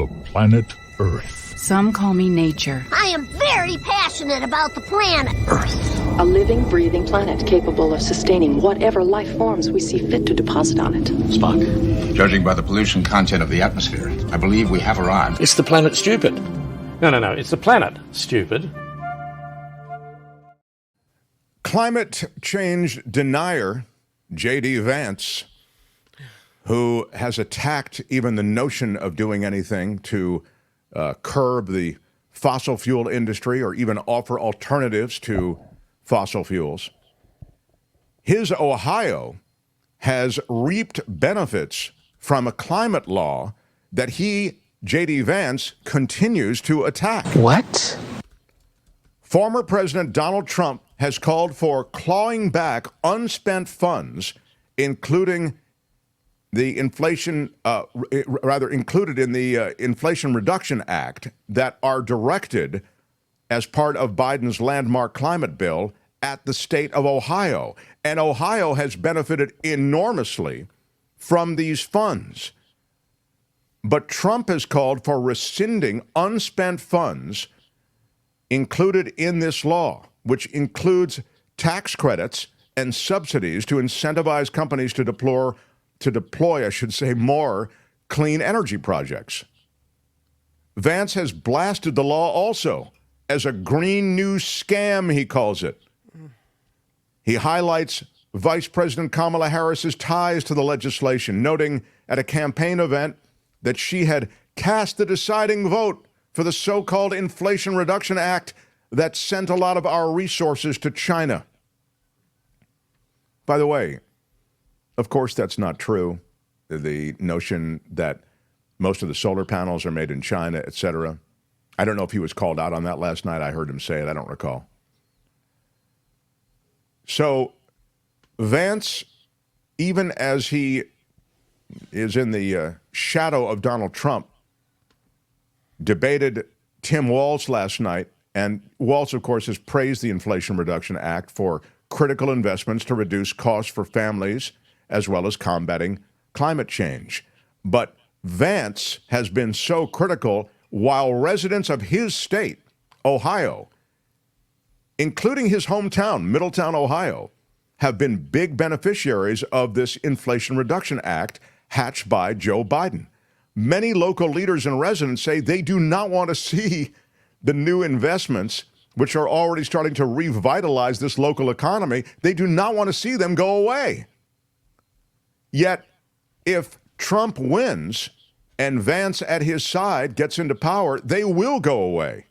the planet Earth. Some call me nature. I am very passionate about the planet Earth. A living, breathing planet capable of sustaining whatever life forms we see fit to deposit on it. Spock, judging by the pollution content of the atmosphere, I believe we have arrived. It's the planet stupid. No. It's the planet stupid. Climate change denier J.D. Vance, who has attacked even the notion of doing anything to curb the fossil fuel industry or even offer alternatives to fossil fuels. His Ohio has reaped benefits from a climate law that he, J.D. Vance, continues to attack. What? Former President Donald Trump has called for clawing back unspent funds, including the included in the Inflation Reduction Act, that are directed as part of Biden's landmark climate bill at the state of Ohio. And Ohio has benefited enormously from these funds. But Trump has called for rescinding unspent funds included in this law, which includes tax credits and subsidies to incentivize companies to deploy, more clean energy projects. Vance has blasted the law also as a green new scam, he calls it. He highlights Vice President Kamala Harris's ties to the legislation, noting at a campaign event that she had cast the deciding vote for the so-called Inflation Reduction Act that sent a lot of our resources to China. By the way, of course, that's not true. The notion that most of the solar panels are made in China, et cetera. I don't know if he was called out on that last night. I heard him say it. I don't recall. So Vance, even as he is in the shadow of Donald Trump, debated Tim Walz last night. And Walz, of course, has praised the Inflation Reduction Act for critical investments to reduce costs for families as well as combating climate change. But Vance has been so critical while residents of his state, Ohio, including his hometown, Middletown, Ohio, have been big beneficiaries of this Inflation Reduction Act hatched by Joe Biden. Many local leaders and residents say they do not want to see the new investments, which are already starting to revitalize this local economy. They do not want to see them go away. Yet, if Trump wins and Vance at his side gets into power, they will go away.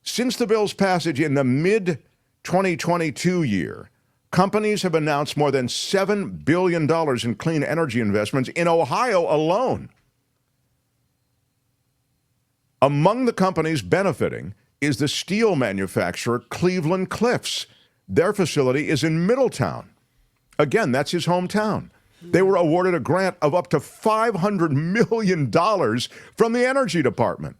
Since the bill's passage in the mid-2022 year, companies have announced more than $7 billion in clean energy investments in Ohio alone. Among the companies benefiting is the steel manufacturer Cleveland-Cliffs. Their facility is in Middletown. Again, that's his hometown. They were awarded a grant of up to $500 million from the Energy Department.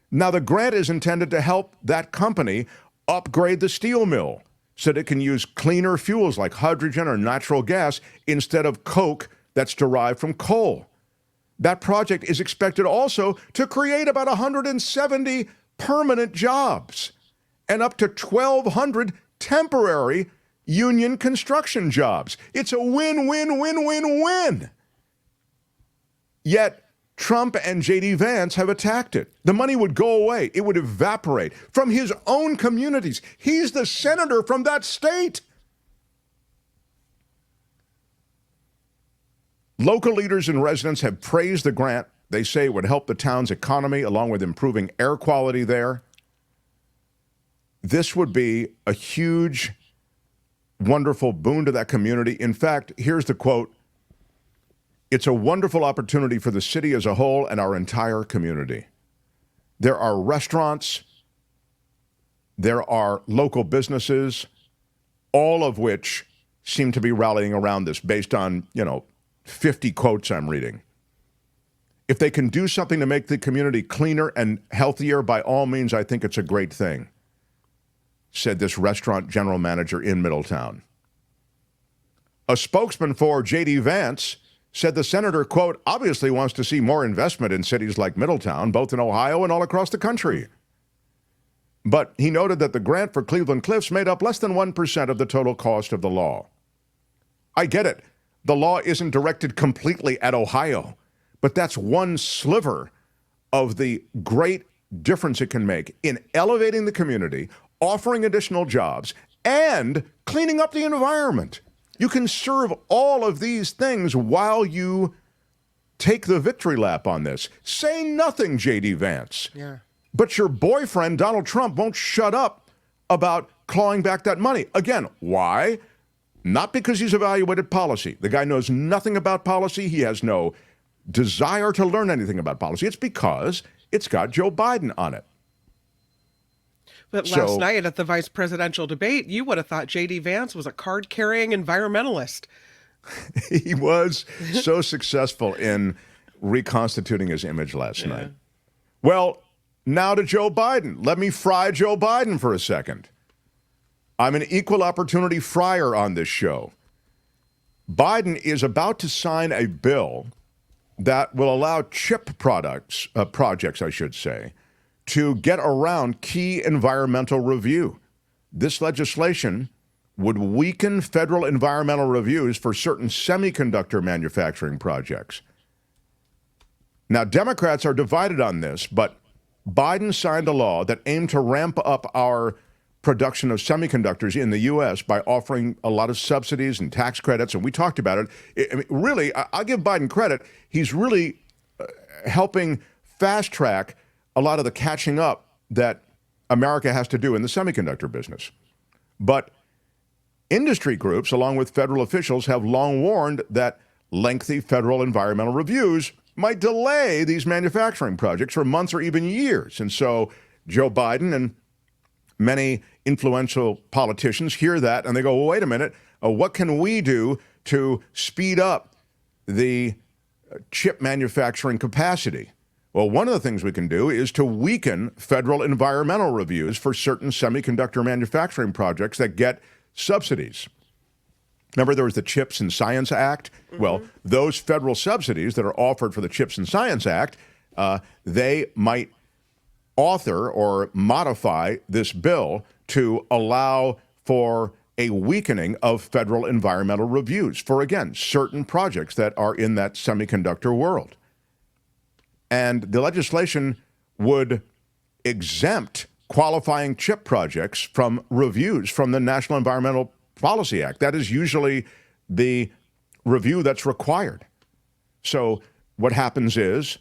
Now, the grant is intended to help that company upgrade the steel mill so that it can use cleaner fuels like hydrogen or natural gas instead of coke that's derived from coal. That project is expected also to create about 170 permanent jobs and up to 1,200 temporary union construction jobs. It's a win-win-win-win-win. Yet Trump and J.D. Vance have attacked it. The money would go away. It would evaporate from his own communities. He's the senator from that state. Local leaders and residents have praised the grant. They say it would help the town's economy along with improving air quality there. This would be a huge, wonderful boon to that community. In fact, here's the quote. It's a wonderful opportunity for the city as a whole and our entire community. There are restaurants, there are local businesses, all of which seem to be rallying around this based on, 50 quotes I'm reading. If they can do something to make the community cleaner and healthier, by all means, I think it's a great thing, said this restaurant general manager in Middletown. A spokesman for J.D. Vance said the senator, quote, obviously wants to see more investment in cities like Middletown, both in Ohio and all across the country. But he noted that the grant for Cleveland Cliffs made up less than 1% of the total cost of the law. I get it. The law isn't directed completely at Ohio, but that's one sliver of the great difference it can make in elevating the community, offering additional jobs, and cleaning up the environment. You can serve all of these things while you take the victory lap on this. Say nothing, J.D. Vance. Yeah. But your boyfriend, Donald Trump, won't shut up about clawing back that money. Again, why? Not because he's evaluated policy. The guy knows nothing about policy. He has no desire to learn anything about policy. It's because it's got Joe Biden on it. But last night at the vice presidential debate, you would have thought J.D. Vance was a card-carrying environmentalist. He was so successful in reconstituting his image last night. Well, now to Joe Biden. Let me fry Joe Biden for a second. I'm an equal opportunity fryer on this show. Biden is about to sign a bill that will allow chip projects, I should say, to get around key environmental review. This legislation would weaken federal environmental reviews for certain semiconductor manufacturing projects. Now, Democrats are divided on this, but Biden signed a law that aimed to ramp up our production of semiconductors in the U.S. by offering a lot of subsidies and tax credits, and we talked about it. I mean, really, I'll give Biden credit. He's really helping fast-track a lot of the catching up that America has to do in the semiconductor business. But industry groups, along with federal officials, have long warned that lengthy federal environmental reviews might delay these manufacturing projects for months or even years. And so Joe Biden and many influential politicians hear that and they go, well, wait a minute, what can we do to speed up the chip manufacturing capacity? Well, one of the things we can do is to weaken federal environmental reviews for certain semiconductor manufacturing projects that get subsidies. Remember, there was the CHIPS and Science Act? Mm-hmm. Well, those federal subsidies that are offered for the CHIPS and Science Act, they might author or modify this bill to allow for a weakening of federal environmental reviews for, again, certain projects that are in that semiconductor world. And the legislation would exempt qualifying chip projects from reviews from the National Environmental Policy Act. That is usually the review that's required. So what happens is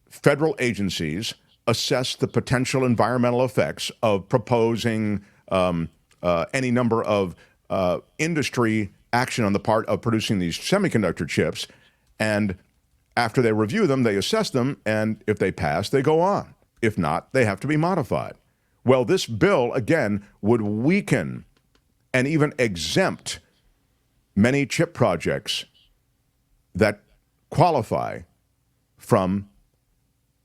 federal agencies assess the potential environmental effects of proposing any number of industry action on the part of producing these semiconductor chips, and after they review them, they assess them, and if they pass, they go on. If not, they have to be modified. Well, this bill, again, would weaken and even exempt many chip projects that qualify from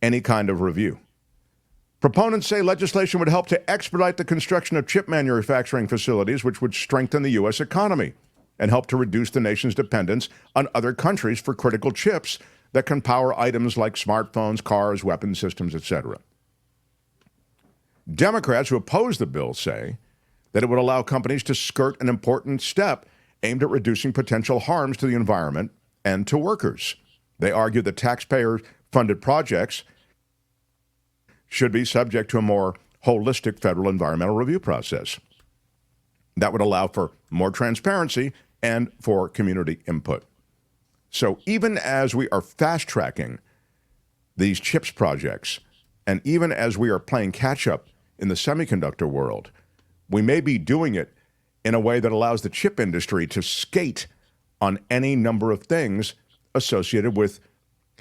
any kind of review. Proponents say legislation would help to expedite the construction of chip manufacturing facilities, which would strengthen the U.S. economy and help to reduce the nation's dependence on other countries for critical chips that can power items like smartphones, cars, weapon systems, etc. Democrats who oppose the bill say that it would allow companies to skirt an important step aimed at reducing potential harms to the environment and to workers. They argue that taxpayer-funded projects should be subject to a more holistic federal environmental review process. That would allow for more transparency and for community input. So even as we are fast-tracking these CHIPS projects, and even as we are playing catch-up in the semiconductor world, we may be doing it in a way that allows the chip industry to skate on any number of things associated with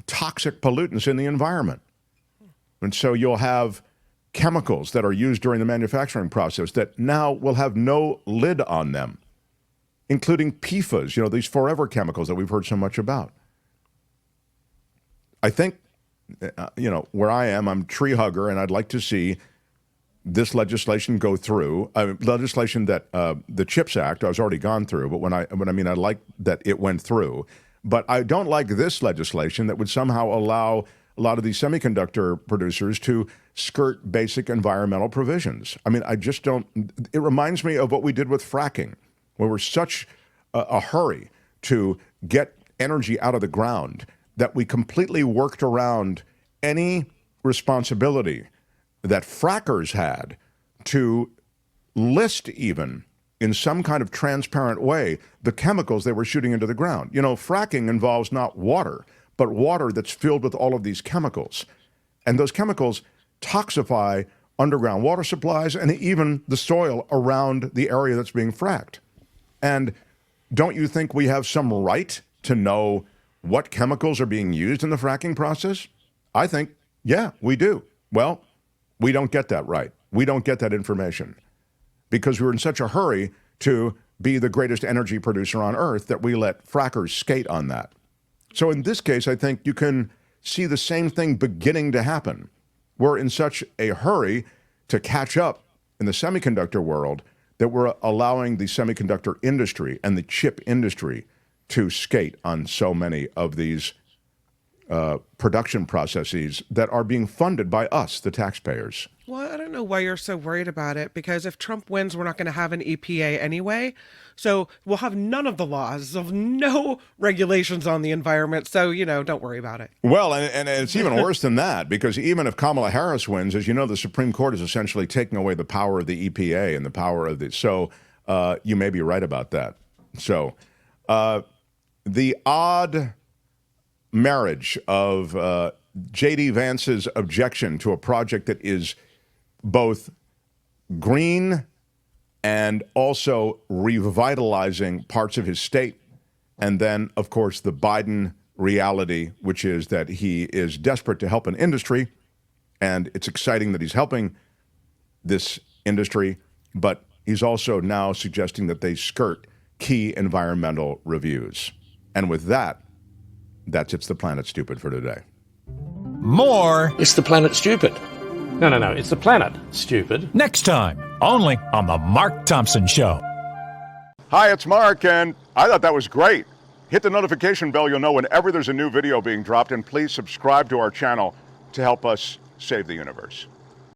toxic pollutants in the environment. And so you'll have chemicals that are used during the manufacturing process that now will have no lid on them, including PFAS, these forever chemicals that we've heard so much about. I think, where I am, I'm a tree hugger, and I'd like to see this legislation go through. Legislation that the CHIPS Act has already gone through, but I like that it went through. But I don't like this legislation that would somehow allow a lot of these semiconductor producers to skirt basic environmental provisions. I mean, I just don't. It reminds me of what we did with fracking, where we're such a hurry to get energy out of the ground that we completely worked around any responsibility that frackers had to list even in some kind of transparent way the chemicals they were shooting into the ground. You know, fracking involves not water, but water that's filled with all of these chemicals. And those chemicals toxify underground water supplies and even the soil around the area that's being fracked. And don't you think we have some right to know what chemicals are being used in the fracking process? I think, yeah, we do. Well, we don't get that right. We don't get that information because we're in such a hurry to be the greatest energy producer on earth that we let frackers skate on that. So in this case, I think you can see the same thing beginning to happen. We're in such a hurry to catch up in the semiconductor world that we're allowing the semiconductor industry and the chip industry to skate on so many of these production processes that are being funded by us, the taxpayers. Well, I don't know why you're so worried about it, because if Trump wins, we're not going to have an EPA anyway. So we'll have none of the laws, of no regulations on the environment. So, don't worry about it. Well, and it's even worse than that, because even if Kamala Harris wins, as you know, the Supreme Court is essentially taking away the power of the EPA and the power of the... So you may be right about that. So the odd marriage of J.D. Vance's objection to a project that is both green and also revitalizing parts of his state. And then, of course, the Biden reality, which is that he is desperate to help an industry. And it's exciting that he's helping this industry, but he's also now suggesting that they skirt key environmental reviews. And with that, that's It's the Planet Stupid for today. More It's the Planet Stupid. No, it's the Planet Stupid. next time, only on The Mark Thompson Show. Hi, it's Mark, and I thought that was great. Hit the notification bell, you'll know whenever there's a new video being dropped, and please subscribe to our channel to help us save the universe.